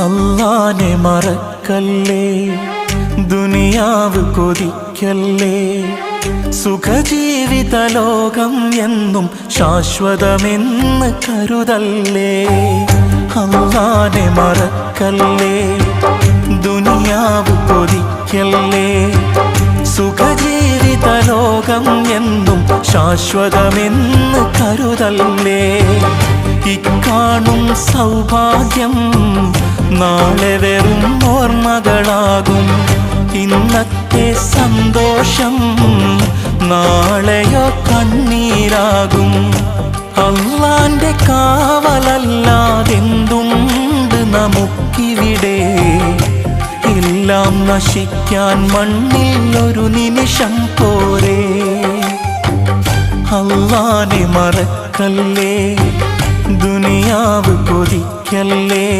അല്ലാനെ മറക്കല്ലേ, ദുനിയാവ് കൊതിക്കല്ലേ. സുഖജീവിത ലോകം എന്നും ശാശ്വതമെന്ന് കരുതല്ലേ. അല്ലാനെ മറക്കല്ലേ, ദുനിയാവ് കൊതിക്കല്ലേ. സുഖജീവിത ലോകം എന്നും ശാശ്വതമെന്ന് കരുതല്ലേ. ഇക്കാണും സൗഭാഗ്യം നാളെ വെറും ഓർമ്മകളാകും. ഇന്നത്തെ സന്തോഷം നാളെയോ കണ്ണീരാകും. അല്ലാന്റെ കാവലല്ലാതെന്തുണ്ട് നമുക്കിവിടെ? എല്ലാം നശിക്കാൻ മണ്ണിൽ ഒരു നിമിഷം പോരെ. അല്ലാനെ മറക്കല്ലേ, ദുനിയാവ് കൊതിക്കല്ലേ.